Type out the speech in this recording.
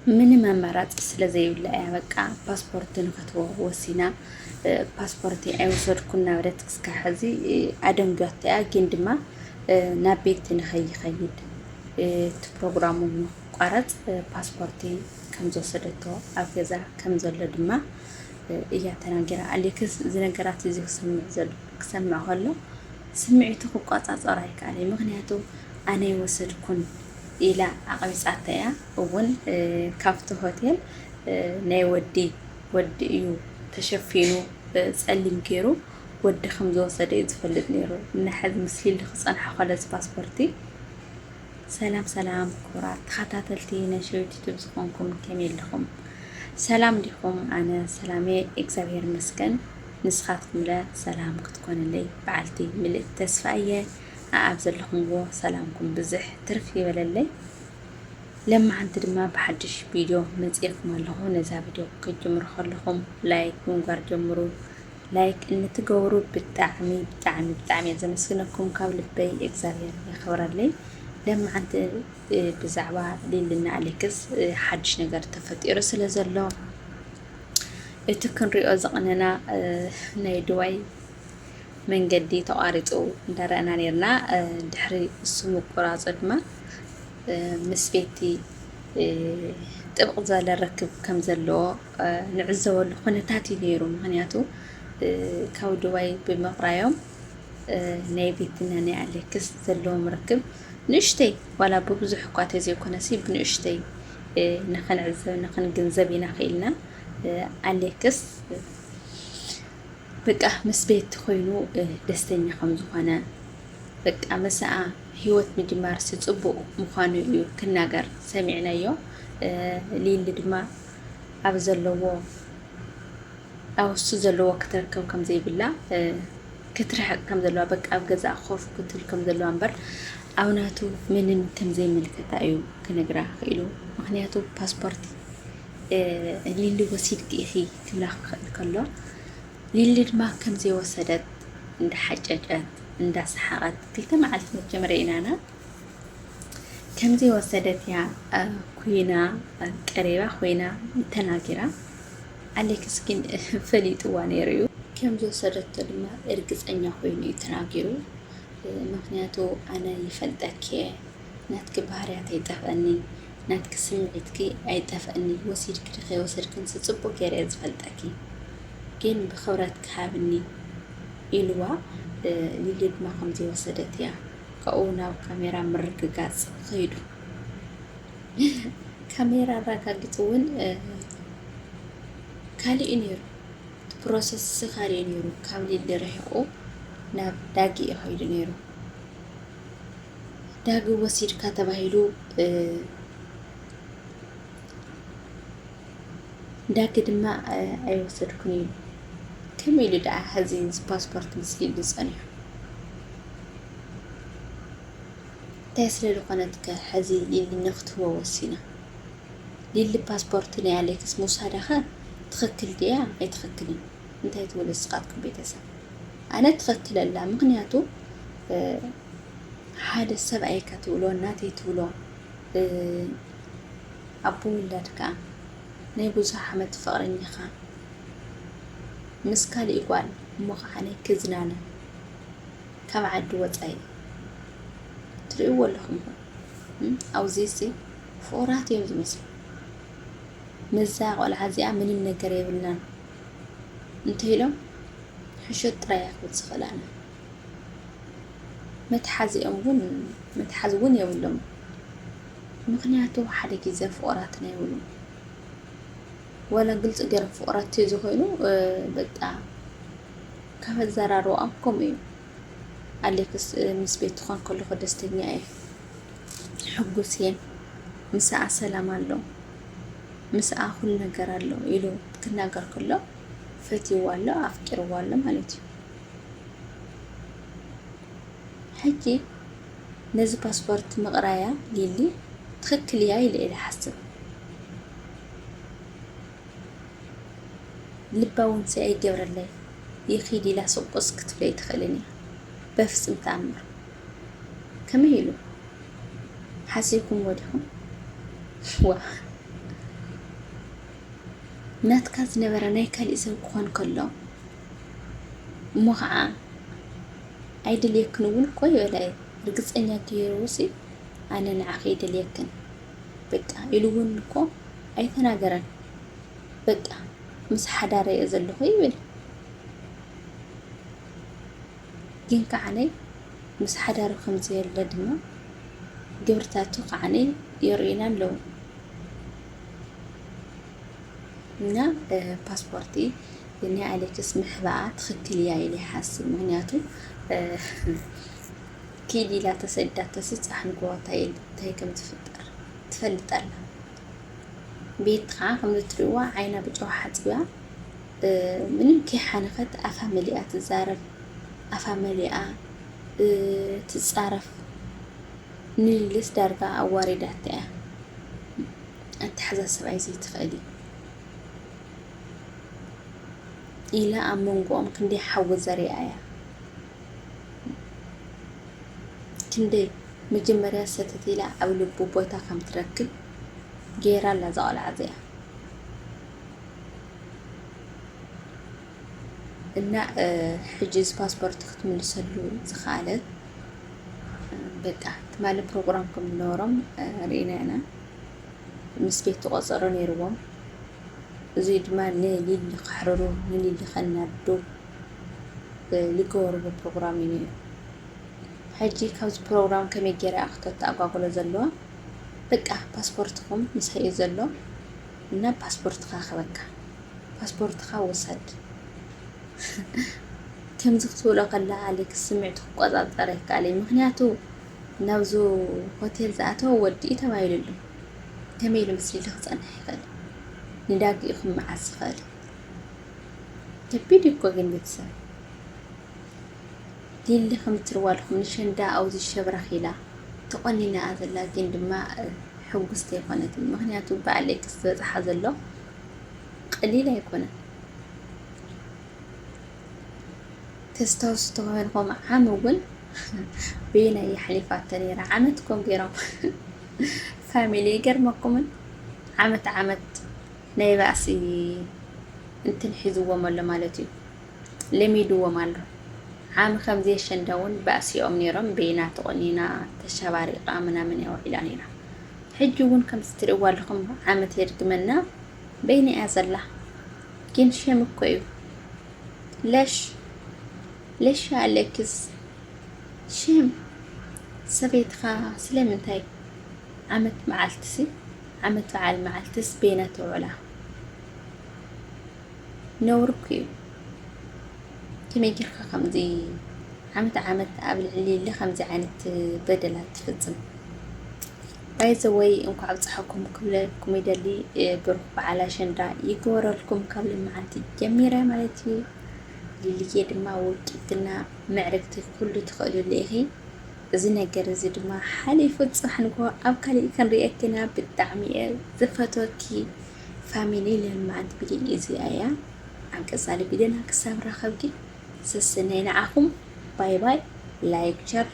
ምንም አማራጭ ስለዘይብላ በቃ ፓስፖርት ንክትቦ ወሲና ፓስፖርት አይወሰድኩና ወደት እስከ ሕዚ አደንጋት ግን ድማ ናብ ቤት ንኸይድ እቲ ፕሮግራሙ ቋረጽ ፓስፖርት ከም ዘወሰደቶ ኣብ ገዛ ከም ዘሎ ድማ እያ ተናገራ አሌክስ ዝነገራት እዚ ክሰምዕ ከሎ ስምዒቱ ክቋጻጸር ኣይከኣለይ ምክንያቱ ኣነ ይወሰድኩን ኢላ ኣቐቢጻታ እያ እውን ካብቲ ሆቴል ናይ ወዲ እዩ ተሸፊኑ ጸሊም ገይሩ ወዲ ከም ዝወሰደ እዩ ዝፈልጥ ነይሩ ንሓዚ ምስሊ ልክጸንሐ ከለስ ፓስፖርቲ ሰላም ሰላም ክቡራት ተኸታተልቲ ነሽዩት ዩቱብ ዝኾንኩም ከመይ ኣለኹም ሰላም ዲኹም ኣነ ሰላሜ እግዚአብሔር ይመስገን ንስኻትኩም ሰላም ክትኮንለይ በዓልቲ ምልእቲ ተስፋ እየ ኣብ ዘለኹምዎ ሰላምኩም ብዙሕ ትርፍ ይበለለይ ለማ ሓንቲ ድማ ብሓድሽ ቪድዮ መፅኤኩም ኣለኹ ነዛ ቪድዮ ክጅምሩ ከለኹም ላይክ ምግባር ጀምሩ ላይክ እንትገብሩ ብጣዕሚ ብጣዕሚ ብጣዕሚ ዘመስግነኩም ካብ ልበይ እግዚአብሔር ይኽብረለይ ለማ ሓንቲ ብዛዕባ ሊልና አሌክስ ሓድሽ ነገር ተፈጢሩ ስለ ዘሎ እቲ ክንሪኦ ዝቕነና ናይ ድዋይ መንገዲ ተቋሪፁ እንዳረአና ነርና ድሕሪ እሱ ምቁራፁ ድማ ምስ ቤቲ ጥብቕ ዝበለ ረክብ ከም ዘለዎ ንዕዘበሉ ኩነታት እዩ ነይሩ ምክንያቱ ካብ ድዋይ ብምቕራዮም ናይ ቤትና ናይ አሌክስ ዘለዎም ርክብ ንእሽተይ ዋላ ብብዙሕ እኳ ተዘይኮነሲ ብንእሽተይ ንኽንዕዘብ ንኽንግንዘብ ኢና ኽኢልና አሌክስ በቃ ምስ ቤት ኮይኑ ደስተኛ ከም ዝኾነ በቃ መስኣ ህይወት ምጅማር ጽቡቕ ምዃኑ እዩ ክናገር ሰሚዕናዮ ሊሊ ድማ ኣብ ዘለዎ ኣውሱ ዘለዎ ክትርከብ ከም ዘይብላ ክትርሕቅ ከም ዘለዋ በቃ ኣብ ገዛ ኮፍ ክትብል ከም ዘለዋ እምበር ኣብናቱ ምንም ከም ዘይምልከታ እዩ ክነግራ ክኢሉ ምክንያቱ ፓስፖርት ሊሊ ወሲድኪ ኢኺ ክብላ ክኽእል ከሎ ሊሊ ድማ ከም ዘይወሰደት እንዳሓጨጨት እንዳሰሓቀት ክልተ መዓልቲ መጀመርያ ኢናና ከም ዘይወሰደት ያ ኮይና ቀሬባ ኮይና ተናጊራ አሌክስ ግን ፈሊጥዋ ነይሩ እዩ ከም ዝወሰደቶ ድማ እርግፀኛ ኮይኑ እዩ ተናጊሩ ምክንያቱ ኣነ ይፈልጠኪ ናትኪ ባህርያት ኣይጠፍአኒ ናትኪ ስምዒትኪ ኣይጠፍአኒ ወሲድኪ ድኸ ወሰድክን ጽቡቕ ገይረ ዝፈልጠኪ ግን ብኽብረት ክሃብኒ ኢልዋ ሊሊ ድማ ከም ዘይወሰደት እያ ካብኡ ናብ ካሜራ ምርግጋጽ ኸይዱ ካሜራ ኣረጋጊፁ እውን ካሊእ ነይሩ ፕሮሰስ ካሊእ ነይሩ ካብ ሊሊ ርሒቑ ናብ ዳጊ ይኸይዱ ነይሩ ዳጊ ወሲድካ ተባሂሉ ዳጊ ድማ ኣይወሰድኩን ኢሉ ከመይ ኢሉ ደኣ ሕዚ ፓስፖርት ምስ ሊሊ ፀኒሑ እንታይ ስለዝኾነት ከ ሕዚ ሊሊ ንኽትህቦ ወሲና ሊሊ ፓስፖርት ናይ አሌክስ ምውሳዳ ኸ ትኽክል ድያ ኣይትኽክልን እንታይ ትብሉ ንስኻትኩም ቤተሰብ ኣነ ትኽክለላ ምክንያቱ ሓደ ሰብኣይካ ትብሎ እናተይ ትብሎ ኣቦ ውላድካ ናይ ብዙሕ ዓመት ፍቕረኛኻ ምስ ካሊእ ጓል እሞ ከዓ ናይ ክዝናነ ካብ ዓዲ ወፃኢ ትርእይዎ ኣለኹም ኣብዚ ፍቑራት እዮም ዝመስሉ መዛ ቆልዓ እዚኣ ምንም ነገር የብልናን እንተኢሎም ሕሾት ጥራይ ክብል ዝኽእል ኣነ መትሓዚ እውን የብሎም ምክንያቱ ሓደ ግዜ ፍቑራት ናይ ይብሉ ወላ ግልጽ ገይረ ፍቑራት ዝኾይኑ በቃ ካብ ኣዘራርቦኦም ከምኡ እዩ አሌክስ ምስ ቤት ትኾን ከለኹ ደስተኛ እየ ሕጉስ እየ ምስኣ ሰላም ኣሎ ምስኣ ኩሉ ነገር ኣሎ ኢሉ ክናገር ከሎ ፈትይዋ ኣሎ ኣፍቂርዋ ኣሎ ማለት እዩ ሕጂ ነዚ ፓስፖርት ምቕራያ ሊሊ ትኽክል እያ ኢለ ኢለ ሓስብ ልባውን ኣይገብረለይ ይኺድ ኢላ ስቁስ ክትፍለይ ትኽእልን እያ በፍጹም ተኣምር ከመይ ኢሉ ሓሲብኩም ወዲኹም ዋ ናትካ ዝነበረ ናይ ካልእ ሰብ ክኾን ከሎ እሞ ከዓ ኣይደልየክን እውን እኮ ይበላይ ርግፀኛ ገይሩሲ ኣነ ንዓኺ ይደልየክን በቃ ኢሉ እውን እኮ ኣይተናገረን በቃ ምስ ሓዳረ እየ ዘለኹ ይብል ግን ከዓነይ ምስ ሓዳሩ ከምዚ የለ ድማ ግብርታቱ ከዓነይ የርእዩና ኣለዉ እና ፓስፖርቲ ናይ ኣሌክስ ምሕባኣ ትኽክል እያ ኢለ ይሓስብ ምክንያቱ كيد لا تصدق تسيت عن قواتي تهي كم تفطر تفلت الله بيت خام نتروى عينا بجوحات بها من كي حنخت أفهمليات تزارف أفهمليا تتصرف نلس درجة أو وارداتها أنت حزة سبعي زي تخلي إلى أمونغو أمكن دي حوز زريعة كندي مجمرة ستتيلا أو لبوبوتا كم تركب جيرا لزال عزيا إن حجز باسبورت ختم لسلو زخالة بقى تمال برنامجكم نورم رينا أنا مسبيت تقصرون يروم زيد ما نيلي اللي قحررو نيلي اللي خلنا بدو لقور ببرنامجي حجي كاوز برنامج كم يجري أخطط أقول زلوا بقى باسبورتكم مسحي زلوا إن باسبورت خا بقى باسبورت خا وصل كم زغتوا له قال عليك سمعت قطع طريق عليه مخنياتو نوزو هوتيل زاتو ودي تمايل له تميل مسلي له صنع يقال نداق يخم مع السفال تبيدي كوغن بيتسا دي اللي خم تروالهم نشندا أو زي الشبرة خيلا تقنينا أذلا دين دما حوق استيقونتي مخنياتو بعليك استوز حازلو قليلة يكون تستوس تغيرهم عامل بين أي حليفات تانية عمتكم جيرام فاميلي جرمكم عمت نيباسي انت نحزوا ولا مالتي لميدوا وماله عام خمزي شندون باسي أمنيرم بينا تغنينا تشاباري قامنا من يوحيلانينا حجون كم ستروا لكم عامت يرقمنا بيني أزلا كين شمكويو ليش عليكس شيم سبيت خا سلامتاي عمت معلتسي عمت فعل معلتس بينات وعلا نوركيو كم يجي خمزي عمت قبل اللي خمزي عانت بدلات تفزم بايزوي انكو عبد صحكم كلكم يدلي بروح على شندا يقور لكم قبل معلتي جميرة مالتي اللي يد ما وقتنا معرفتي كله تخيلوا ليه زنا جرزد ما حالي فتصح نقول أبكالي كان رأيتنا بالدعمية زفتوكي فاميلي لما عند بدين إزي آيا عم كسالي بدينا كسام رخبكي سسنين عاكم باي باي لايك شر